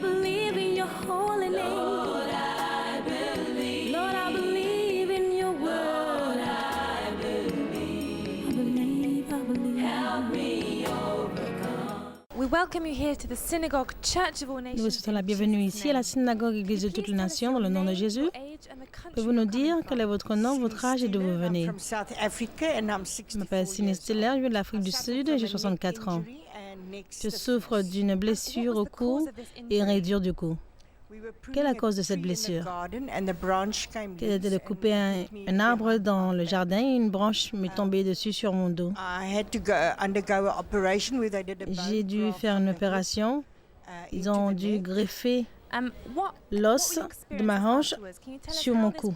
believe in your holy name. Lord, I believe. Lord, I believe in your word. Lord, I believe. I believe, I believe. Help me overcome. We welcome you here to the synagogue Church of all nations. Nous vous souhaitons la bienvenue ici à la synagogue Église de toutes les nations dans le nom de Jésus. Pouvez-vous nous dire quel est votre nom, votre âge et d'où vous venez? Je m'appelle Cindy Stiller, je viens de l'Afrique du Sud et j'ai 64 ans. Je souffre d'une blessure au cou et une raidure du cou. Quelle est la cause de cette blessure? Quelle était de couper un arbre dans le jardin et une branche m'est tombée dessus sur mon dos. J'ai dû faire une opération. Ils ont dû greffer l'os de ma hanche sur mon cou.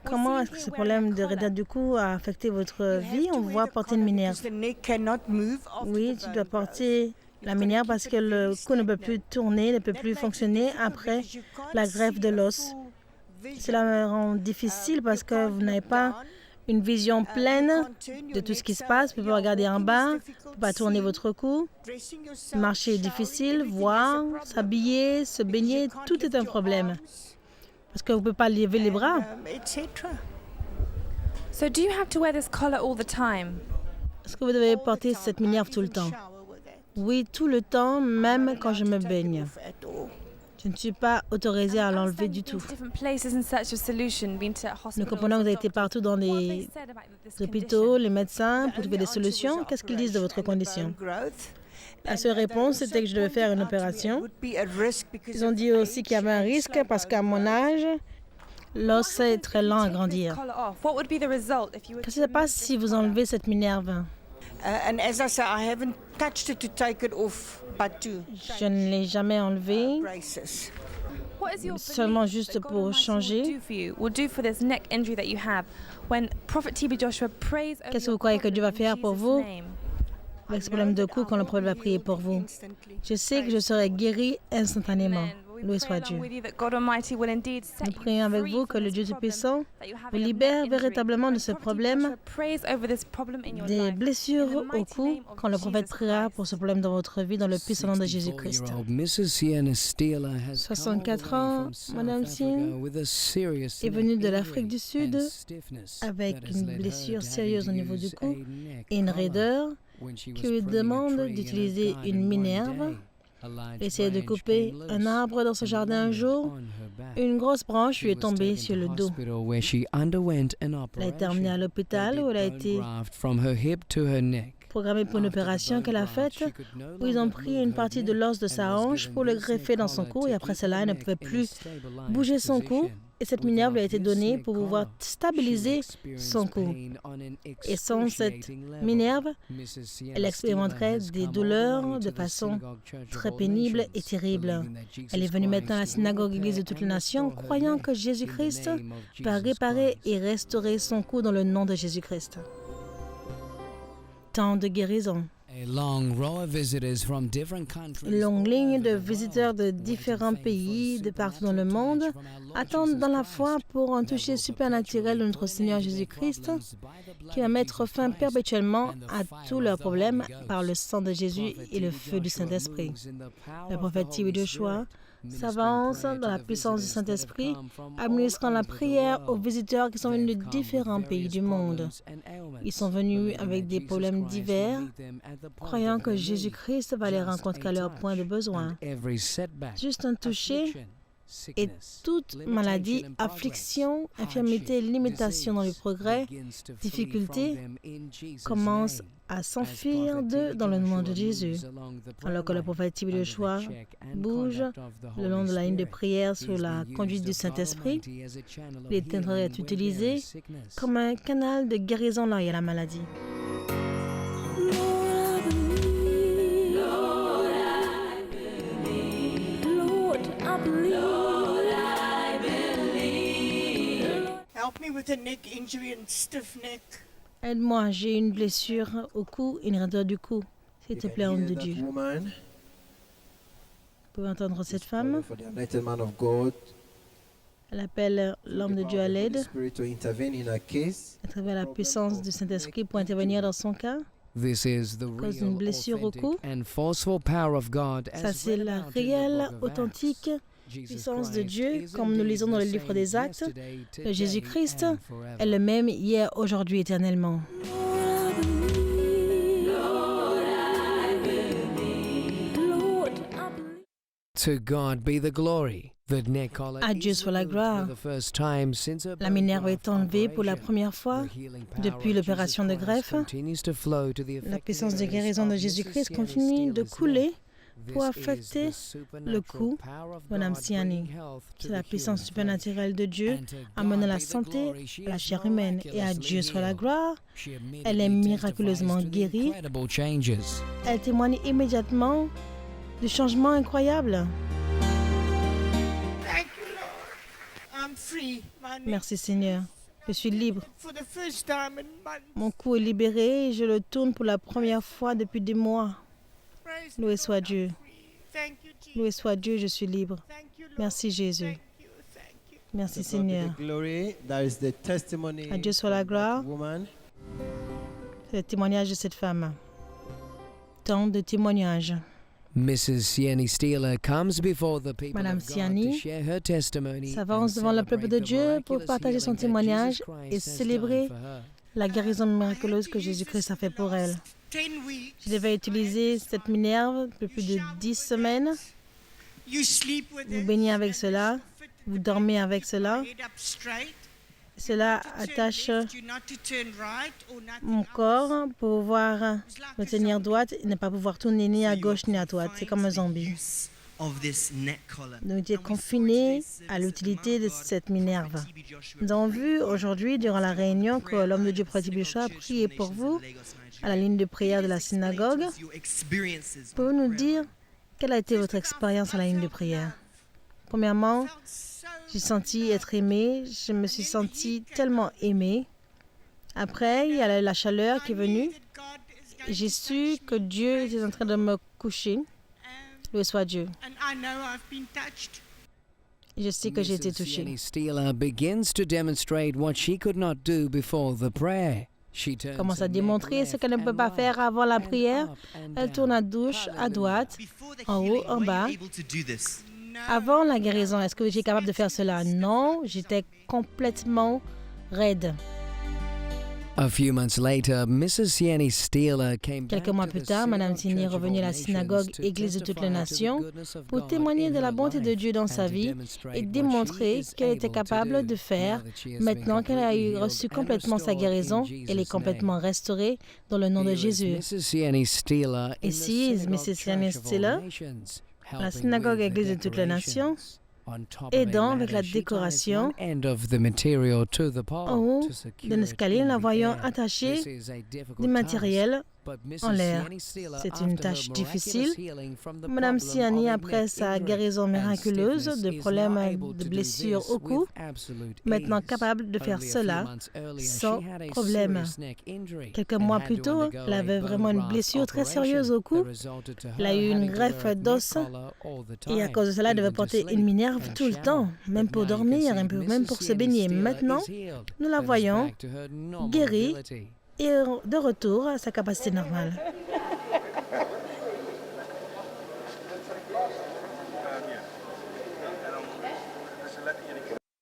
Comment est-ce que ce problème de raideur du cou a affecté votre vie? On voit porter une minerve. Oui, tu dois porter la minerve parce que le cou ne peut plus tourner, ne peut plus fonctionner après la greffe de l'os. Cela me rend difficile parce que vous n'avez pas une vision pleine de tout ce qui se passe. Vous pouvez regarder en bas, vous ne pouvez pas tourner votre cou. Marcher est difficile, voir, s'habiller, se baigner, tout est un problème. Parce que vous ne pouvez pas lever les bras. So do you have to wear this collar all the time? Est-ce que vous devez porter cette minerve tout le temps? Oui, tout le temps, même quand je me baigne. Je ne suis pas autorisée à l'enlever du tout. Nous comprenons que vous avez été partout dans les hôpitaux, les médecins, pour trouver des solutions. Qu'est-ce qu'ils disent de votre condition? La seule réponse, c'était que je devais faire une opération. Ils ont dit aussi qu'il y avait un risque parce qu'à mon âge, l'os est très lent à grandir. Qu'est-ce qui se passe si vous enlevez cette minerve? Je ne l'ai jamais enlevé, seulement juste pour changer. Qu'est-ce que vous croyez que Dieu va faire pour vous avec ce problème de cou quand le prophète va prier pour vous? Je sais que je serai guérie instantanément. Loué soit Dieu. Nous prions avec vous que le Dieu Tout-Puissant vous libère véritablement de ce problème, des blessures au cou, quand le prophète priera pour ce problème dans votre vie, dans le puissant nom de Jésus-Christ. 64 ans, Madame Singh est venue de l'Afrique du Sud avec une blessure sérieuse au niveau du cou et une raideur qui lui demande d'utiliser une minerve. Essayait de couper un arbre dans ce jardin un jour. Une grosse branche lui est tombée sur le dos. Elle a été emmenée à l'hôpital où elle a été programmée pour une opération qu'elle a faite, où ils ont pris une partie de l'os de sa hanche pour le greffer dans son cou et après cela, elle ne pouvait plus bouger son cou. Et cette minerve lui a été donnée pour pouvoir stabiliser son cou. Et sans cette minerve, elle expérimenterait des douleurs de façon très pénible et terrible. Elle est venue maintenant à la synagogue Église de toutes les nations, croyant que Jésus-Christ va réparer et restaurer son cou dans le nom de Jésus-Christ. Temps de guérison. Une longue ligne de visiteurs de différents pays, de partout dans le monde, attendent dans la foi pour un toucher supernaturel de notre Seigneur Jésus-Christ, qui va mettre fin perpétuellement à tous leurs problèmes par le sang de Jésus et le feu du Saint-Esprit. Le prophète T.B. Joshua s'avance dans la puissance du Saint-Esprit, administrant la prière aux visiteurs qui sont venus de différents pays du monde. Ils sont venus avec des problèmes divers, croyant que Jésus-Christ va les rencontrer à leur point de besoin. Juste un toucher et toute maladie, affliction, infirmité, limitation dans le progrès, difficulté commencent à s'enfuir d'eux dans le nom de Jésus. Alors que le prophète T.B. Joshua bouge le long de la ligne de prière sous la conduite du Saint-Esprit, il est en train d'être utilisé comme un canal de guérison là où il y a la maladie. Aide-moi, j'ai une blessure au cou et une raideur du cou. S'il te plaît, homme de Dieu. Vous pouvez entendre cette femme. Elle appelle l'homme de Dieu à l'aide, à travers la puissance du Saint-Esprit pour intervenir dans son cas. cause d'une blessure au cou. Ça, c'est la réelle, authentique puissance de Dieu, comme nous lisons dans le livre des Actes. Le Jésus-Christ est le même hier, aujourd'hui, éternellement. À Dieu soit la gloire. La Minerve est enlevée pour la première fois depuis l'opération de greffe. La puissance de guérison de Jésus-Christ continue de couler pour affecter le cou de Mme Siani. C'est la puissance supernaturelle de Dieu amenant la santé à la chair humaine. Et à Dieu soit la gloire. Elle est miraculeusement guérie. Elle témoigne immédiatement du changement incroyable. Merci Seigneur. Je suis libre. Mon cou est libéré et je le tourne pour la première fois depuis des mois. Loué soit Dieu. Loué soit Dieu, je suis libre. Merci Jésus. Merci Seigneur. À Dieu soit la gloire. C'est le témoignage de cette femme. Tant de témoignages. Madame Siani s'avance devant le peuple de Dieu pour partager son témoignage et célébrer la guérison miraculeuse que Jésus-Christ a fait pour elle. Je devais utiliser cette Minerve depuis plus de 10 semaines. Vous baignez avec cela, vous dormez avec cela. Cela attache mon corps pour pouvoir me tenir droite et ne pas pouvoir tourner ni à gauche ni à droite. C'est comme un zombie. Nous étions confinés à l'utilité de cette Minerve. Nous avons vu aujourd'hui, durant la réunion, que l'homme de Dieu, Prophète Bishop, a prié pour vous à la ligne de prière de la synagogue. Pouvez-vous nous dire quelle a été votre expérience à la ligne de prière? Premièrement, j'ai senti être aimée. Je me suis sentie tellement aimée. Après, il y a la chaleur qui est venue. J'ai su que Dieu était en train de me coucher. Loué soit Dieu. Et je sais que j'ai été touchée. Commence à démontrer ce qu'elle ne peut pas faire avant la prière. Elle tourne à gauche, à droite, en haut, en bas. Avant la guérison, est-ce que j'étais capable de faire cela? Non, j'étais complètement raide. Quelques mois plus tard, Mme Siani est revenue à la synagogue Église de toutes les nations pour témoigner de la bonté de Dieu dans sa vie et démontrer qu'elle était capable de faire maintenant qu'elle a reçu complètement sa guérison. Elle est complètement restaurée dans le nom de Jésus. Ici, Mrs. Siani Stiller, la synagogue Église de toutes les nations, aidant avec la décoration en haut d'un escalier, nous la voyons attachée du matériel en l'air. C'est une tâche difficile. Madame Siani, après sa guérison miraculeuse de problèmes de blessures au cou, maintenant capable de faire cela sans problème. Quelques mois plus tôt, elle avait vraiment une blessure très sérieuse au cou. Elle a eu une greffe d'os et à cause de cela, elle devait porter une Minerve tout le temps, même pour dormir, même pour se baigner. Maintenant, nous la voyons guérie et de retour à sa capacité normale.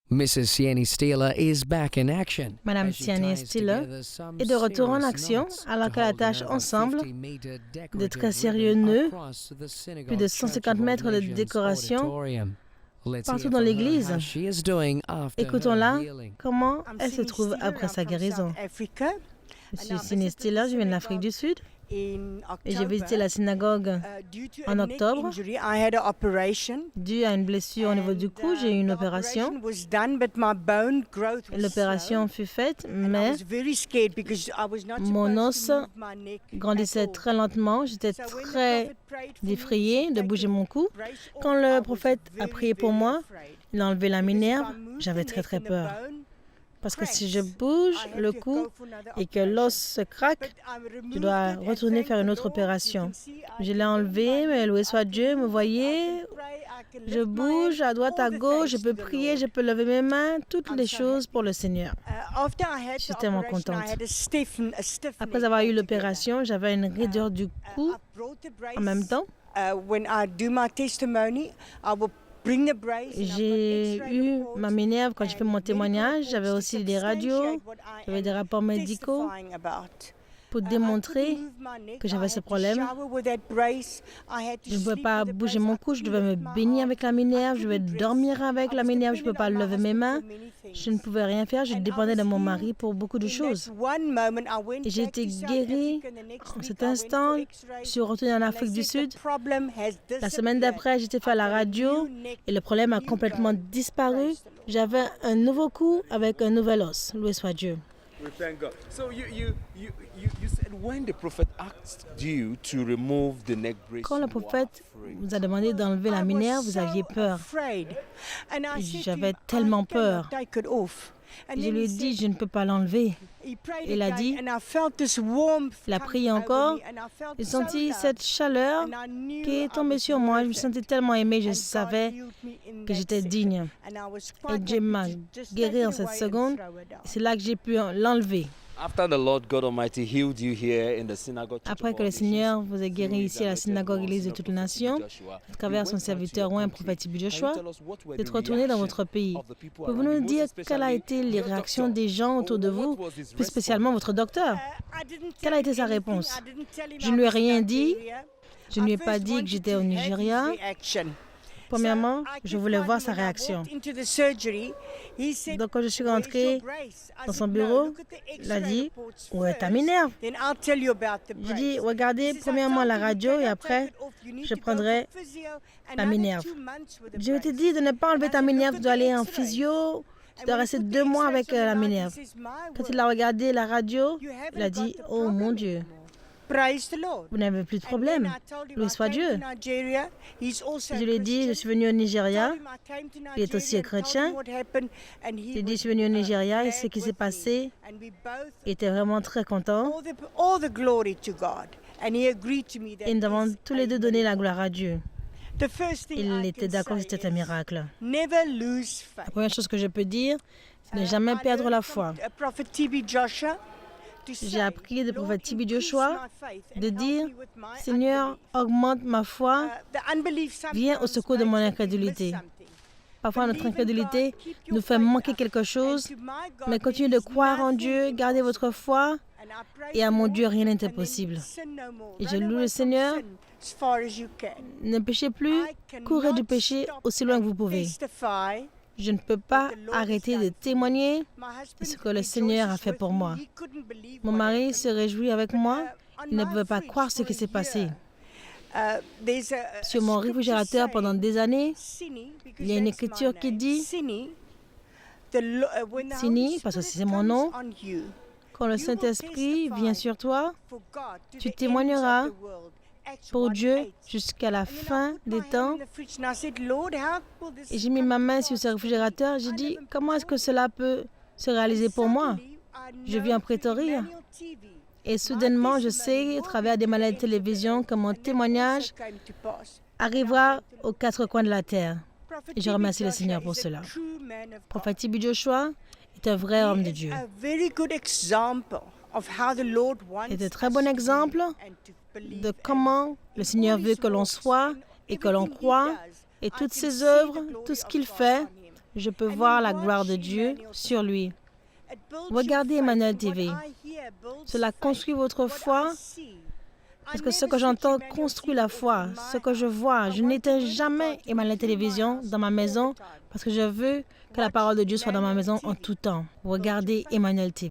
Mrs. Siani Stiller is back in action. Madame Siani Stiller est de retour en action alors qu'elle attache ensemble de très sérieux nœuds, plus de 150 mètres de décoration partout dans l'église. Écoutons-la, comment elle se trouve après sa guérison. Je suis Siani Stiller, je viens de l'Afrique du Sud et j'ai visité la synagogue en octobre. Dû à une blessure au niveau du cou, j'ai eu une opération. L'opération fut faite, mais mon os grandissait très lentement. J'étais très effrayée de bouger mon cou. Quand le prophète a prié pour moi, il a enlevé la Minerve, j'avais très très peur. Parce que si je bouge le cou et que l'os se craque, je dois retourner faire une autre opération. Je l'ai enlevé, mais loué soit Dieu, me voyez, je bouge à droite, à gauche, je peux prier, je peux lever mes mains, toutes les choses pour le Seigneur. Je suis tellement contente. Après avoir eu l'opération, j'avais une raideur du cou en même temps. J'ai eu ma minerve quand j'ai fait mon témoignage. J'avais aussi des radios, j'avais des rapports médicaux pour démontrer que j'avais ce problème. Je ne pouvais pas bouger mon cou, je devais me baigner avec la minerve, je devais dormir avec la minerve, je ne pouvais pas lever mes mains. Je ne pouvais rien faire, je dépendais de mon mari pour beaucoup de choses. Et j'ai été guérie en cet instant. Je suis retournée en Afrique du Sud. La semaine d'après, j'étais fait à la radio et le problème a complètement disparu. J'avais un nouveau cou avec un nouvel os. Loué soit Dieu. We thank God. So you said when the prophet asked you to remove the neck brace, Quand le prophète vous a demandé d'enlever la minerve, vous aviez peur. J'avais tellement peur. Je lui ai dit, je ne peux pas l'enlever. Il a dit, il a prié encore. J'ai senti cette chaleur qui est tombée sur moi. Je me sentais tellement aimée, je savais que j'étais digne. Et Dieu m'a guéri en cette seconde. C'est là que j'ai pu l'enlever. After the Lord God Almighty healed you here in the synagogue, Après que le Seigneur vous ait guéri ici à la synagogue Église de toutes les nations, à travers son serviteur ou un prophète Tibi Joshua, d'être retourné dans votre pays. Pouvez-vous nous dire quelles ont été les réactions des gens autour de vous, plus spécialement votre docteur? Quelle a été sa réponse? Je ne lui ai rien dit. Je ne lui ai pas dit que j'étais au Nigeria. Premièrement, je voulais voir sa réaction. Donc, quand je suis rentrée dans son bureau, il a dit, « Où est ta minerve ?» J'ai dit, « Regardez premièrement la radio et après, je prendrai la minerve. » Je t'ai dit de ne pas enlever ta minerve, tu dois aller en physio, tu dois rester 2 mois avec la minerve. Quand il a regardé la radio, il a dit, « Oh mon Dieu, vous n'avez plus de problème. Loué soit Dieu. » Je lui ai dit, je suis venu au Nigeria. Il est aussi chrétien. J'ai dit, je suis venu au Nigeria et ce qui s'est passé, il était vraiment très content. Et nous avons tous les deux donné la gloire à Dieu. Il était d'accord que c'était un miracle. La première chose que je peux dire, c'est ne jamais perdre la foi. J'ai appris du prophète Tibi Joshua de dire, « Seigneur, augmente ma foi, viens au secours de mon incrédulité. » Parfois, notre incrédulité nous fait manquer quelque chose, mais continuez de croire en Dieu, gardez votre foi, et à mon Dieu, rien n'est impossible. Et je loue le Seigneur. Ne péchez plus, courez du péché aussi loin que vous pouvez. Je ne peux pas arrêter de témoigner de ce que le Seigneur a fait pour moi. Mon mari se réjouit avec moi. Il ne pouvait pas croire ce qui s'est passé. Sur mon réfrigérateur pendant des années, il y a une écriture qui dit Sini, parce que c'est mon nom. Quand le Saint-Esprit vient sur toi, tu témoigneras pour Dieu jusqu'à la fin des temps. Et j'ai mis ma main sur ce réfrigérateur. J'ai dit, comment est-ce que cela peut se réaliser pour moi? Je vis en Pretoria. Et soudainement, je sais, à travers des maladies de télévision, que mon témoignage arrivera aux 4 coins de la terre. Et je remercie le Seigneur pour cela. Prophète Tibi Joshua est un vrai homme de Dieu. C'est un très bon exemple de comment le Seigneur veut que l'on soit et que l'on croit. Et toutes ses œuvres, tout ce qu'il fait, je peux voir la gloire de Dieu sur lui. Regardez Emmanuel TV. Cela construit votre foi. Parce que ce que j'entends construit la foi. Ce que je vois, je n'éteins jamais Emmanuel Télévision dans ma maison parce que je veux que la parole de Dieu soit dans ma maison en tout temps. Regardez Emmanuel TV.